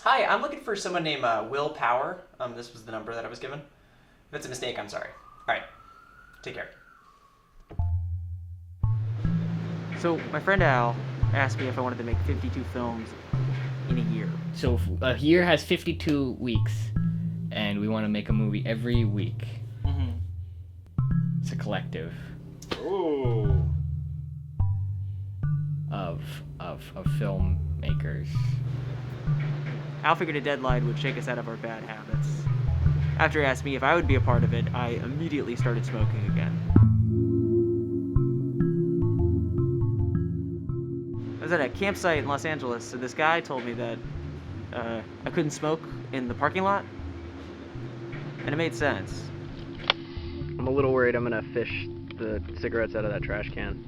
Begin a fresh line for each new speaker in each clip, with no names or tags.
Hi, I'm looking for someone named Will Power. This was the number that I was given. If it's a mistake, I'm sorry. All right, take care.
So my friend Al asked me if I wanted to make 52 films in a year.
So a year has 52 weeks, and we want to make a movie every week.
Mm-hmm.
It's a collective
Ooh.
of filmmakers.
Al figured a deadline would shake us out of our bad habits. After he asked me if I would be a part of it, I immediately started smoking again. I was at a campsite in Los Angeles, and this guy told me that I couldn't smoke in the parking lot, and it made sense.
I'm a little worried I'm gonna fish the cigarettes out of that trash can.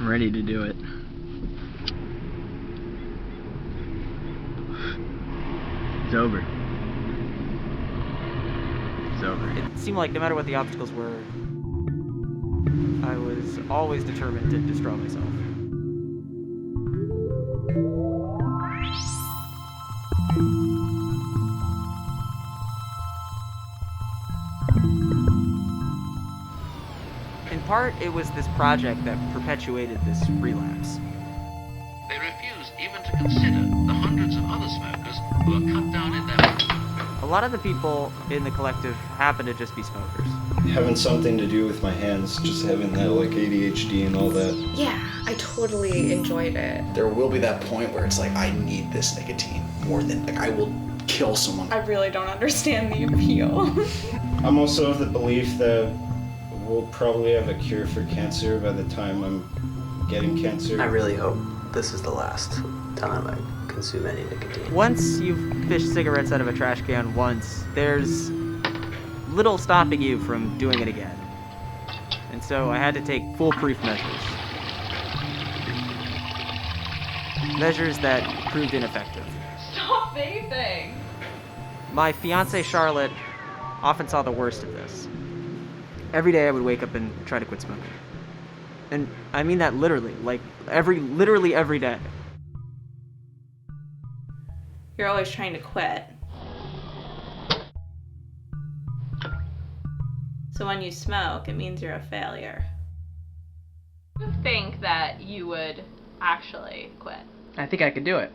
I'm ready to do it. It's over. It's over.
It seemed like no matter what the obstacles were, I was always determined to destroy myself. In part, it was this project that perpetuated this relapse.
They refuse even to consider the hundreds of other smokers who are cut down in their...
A lot of the people in the collective happen to just be smokers.
Having something to do with my hands, just having that like ADHD and all that.
Yeah, I totally enjoyed it.
There will be that point where it's like, I need this nicotine more than, like, I will kill someone.
I really don't understand the appeal.
I'm also of the belief that we'll probably have a cure for cancer by the time I'm getting cancer.
I really hope this is the last time I consume any nicotine.
Once you've fished cigarettes out of a trash can once, there's little stopping you from doing it again. And so I had to take foolproof measures. Measures that proved ineffective.
Stop vaping!
My fiancée Charlotte often saw the worst of this. Every day I would wake up and try to quit smoking. And I mean that literally, like literally every day.
You're always trying to quit. So when you smoke, it means you're a failure.
I think that you would actually quit.
I think I could do it.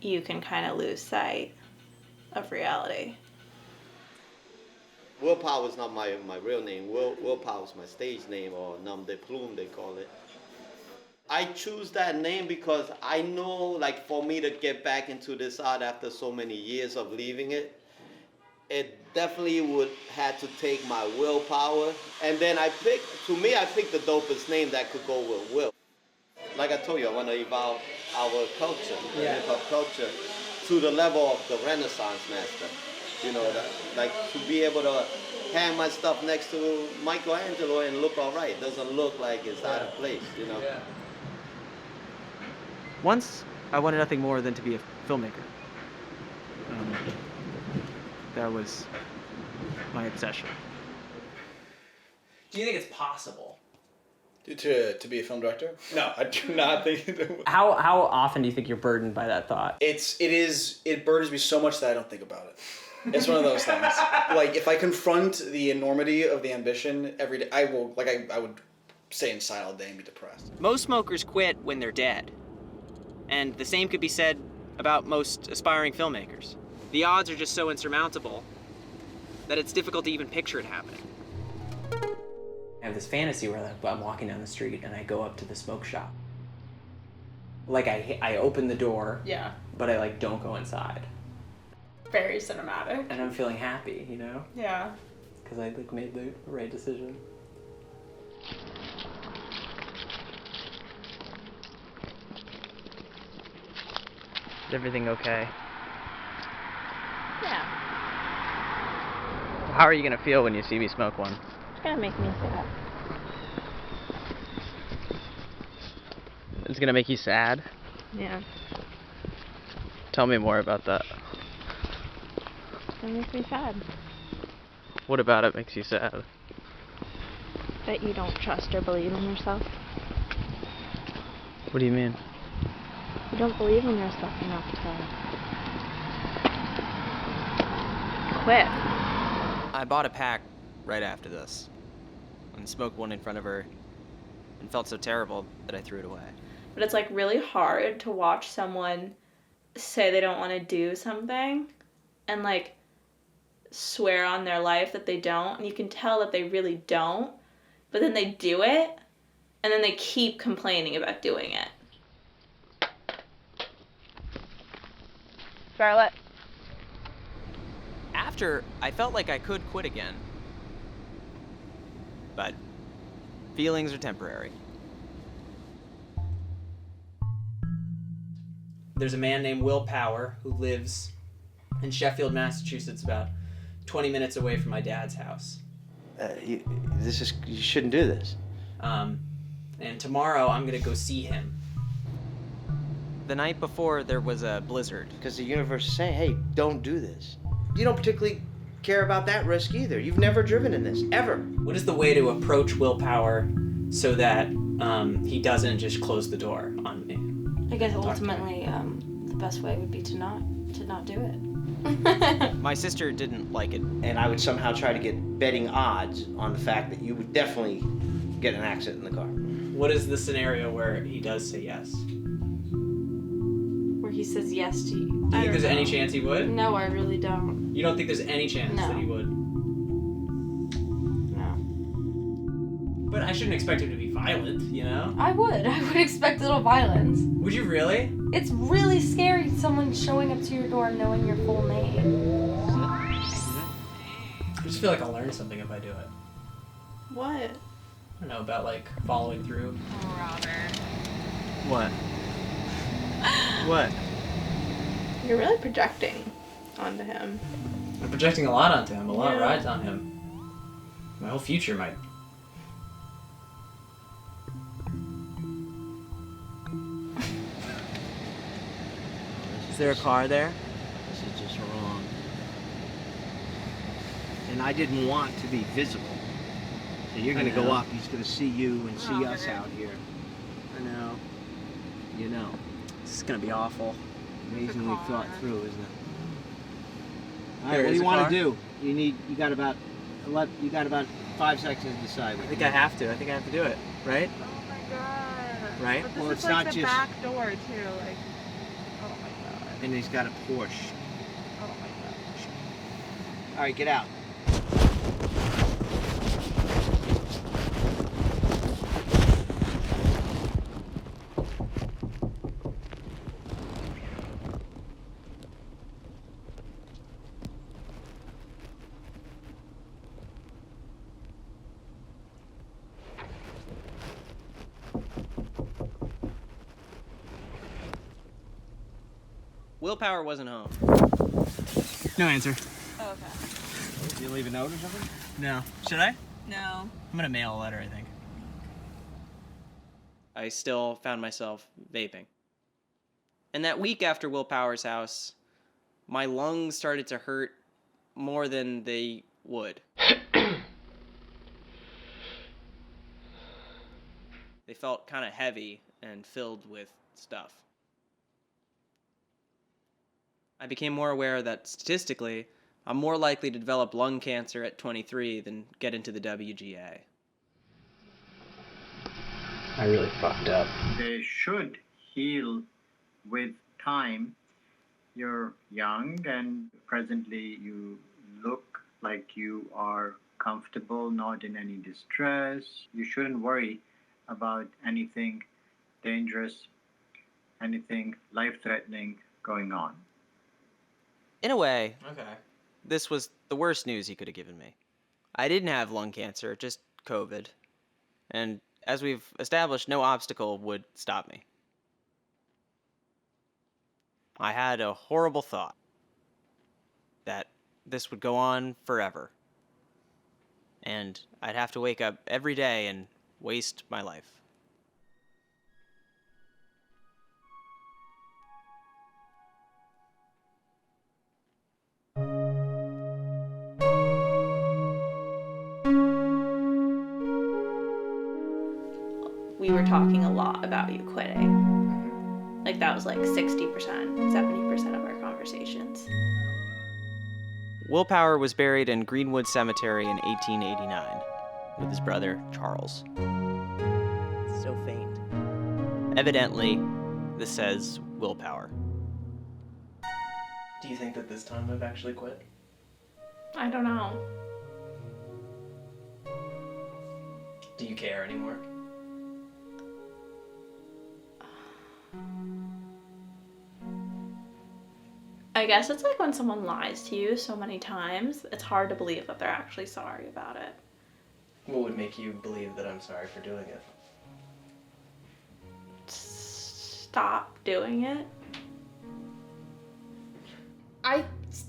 You can kind of lose sight of reality.
Willpower is not my real name. Willpower is my stage name, or nom de plume they call it. I choose that name because I know, like, for me to get back into this art after so many years of leaving it, it definitely would have to take my willpower. And then I picked the dopest name that could go with Will. Like I told you, I want to evolve our culture, hip-hop culture, to the level of the Renaissance master. You know, like to be able to hang my stuff next to Michelangelo and look all right. It doesn't look like it's out of place, you know. Yeah.
Once, I wanted nothing more than to be a filmmaker. That was my obsession.
Do you think it's possible?
To be a film director? No, I do not think.
How often do you think you're burdened by that thought?
It burdens me so much that I don't think about it. It's one of those things. Like, if I confront the enormity of the ambition every day, I would stay inside all day and be depressed.
Most smokers quit when they're dead. And the same could be said about most aspiring filmmakers. The odds are just so insurmountable that it's difficult to even picture it happening.
I have this fantasy where I'm walking down the street and I go up to the smoke shop. Like I open the door,
Yeah.
but I don't go inside.
Very cinematic.
And I'm feeling happy, you know?
Yeah.
Because I made the right decision.
Is everything okay?
Yeah.
How are you gonna feel when you see me smoke one?
It's gonna make me sad.
It's gonna make you sad?
Yeah.
Tell me more about that.
It makes me sad.
What about it makes you sad?
That you don't trust or believe in yourself?
What do you mean?
You don't believe in yourself enough to quit.
I bought a pack right after this and smoked one in front of her and felt so terrible that I threw it away.
But it's like really hard to watch someone say they don't want to do something and like swear on their life that they don't, and you can tell that they really don't, but then they do it and then they keep complaining about doing it.
Charlotte.
After, I felt like I could quit again. But feelings are temporary.
There's a man named Will Power who lives in Sheffield, Massachusetts, about 20 minutes away from my dad's house.
You shouldn't do this.
And tomorrow I'm gonna go see him.
The night before, there was a blizzard.
Because the universe is saying, hey, don't do this. You don't particularly care about that risk either. You've never driven in this, ever.
What is the way to approach Will Power so that he doesn't just close the door on me?
I guess ultimately, the best way would be to not do it.
My sister didn't like it.
And I would somehow try to get betting odds on the fact that you would definitely get an accident in the car.
What is the scenario where he does say yes?
Where he says yes to you.
Do you think there's any chance he would?
No, I really don't.
You don't think there's any chance that he would?
No.
But I shouldn't expect him to be violent, you know?
I would expect a little violence.
Would you really?
It's really scary, someone showing up to your door knowing your full name.
I just feel like I'll learn something if I do it.
What?
I don't know, about like following through.
Oh, Robert.
What? What?
You're really projecting onto him.
I'm projecting a lot onto him, a lot
Yeah.
rides on him. My whole future might.
Is there a car there?
This is just wrong. And I didn't want to be visible. So you're going to go up, he's going to see you and see us out here.
I know.
You know.
This is gonna be awful.
Amazingly thought through, isn't it? All right,
There
what do
is
you
a
want
car?
to do? You got about 5 seconds to decide.
I think I have to. I think I have to do it. Right?
Oh my god.
Right?
But this
Well,
is
it's
like
not
the
just-
back door too. Like, oh my god.
And he's got a Porsche.
Oh my god.
All right, get out.
Willpower wasn't home.
No answer.
Oh, okay.
Did you leave a note or something?
No. Should I?
No.
I'm gonna mail a letter, I think.
I still found myself vaping. And that week after Willpower's house, my lungs started to hurt more than they would. They felt kind of heavy and filled with stuff. I became more aware that statistically, I'm more likely to develop lung cancer at 23 than get into the WGA.
I really fucked up.
They should heal with time. You're young and presently you look like you are comfortable, not in any distress. You shouldn't worry about anything dangerous, anything life-threatening going on.
In a way,
Okay.
this was the worst news he could have given me. I didn't have lung cancer, just COVID. And as we've established, no obstacle would stop me. I had a horrible thought that this would go on forever. And I'd have to wake up every day and waste my life.
were talking a lot about you quitting. Like that was like 60%, 70% of our conversations.
Willpower was buried in Greenwood Cemetery in 1889 with his brother, Charles.
So faint.
Evidently, this says willpower.
Do you think that this time I've actually quit?
I don't know.
Do you care anymore?
I guess it's like when someone lies to you so many times, it's hard to believe that they're actually sorry about it.
What would make you believe that I'm sorry for doing it?
Stop doing it.
I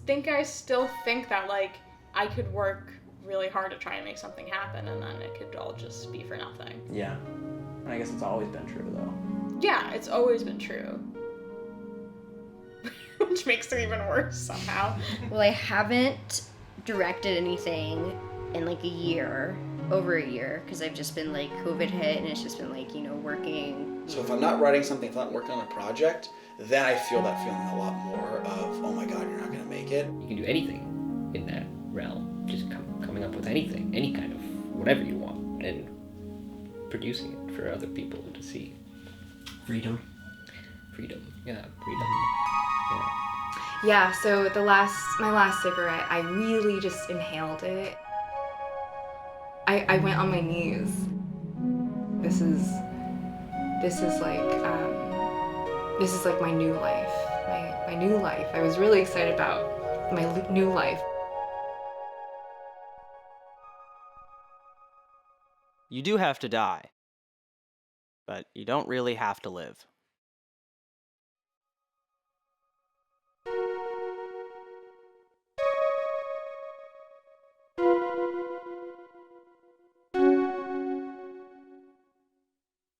think I still think that, like, I could work really hard to try and make something happen, and then it could all just be for nothing.
Yeah. I guess it's always been true, though.
Yeah, it's always been true. Which makes it even worse somehow.
Well, I haven't directed anything in like a year, over a year, because I've just been like COVID hit, and it's just been like, working.
So if I'm not writing something, if I'm not working on a project, then I feel that feeling a lot more of, oh my God, you're not gonna make it.
You can do anything in that realm. Just coming up with anything, any kind of whatever you want, and producing it for other people to see.
Freedom.
Yeah, freedom.
Yeah, so my last cigarette, I really just inhaled it. I went on my knees. This is like my new life. My new life. I was really excited about my new life.
You do have to die, but you don't really have to live.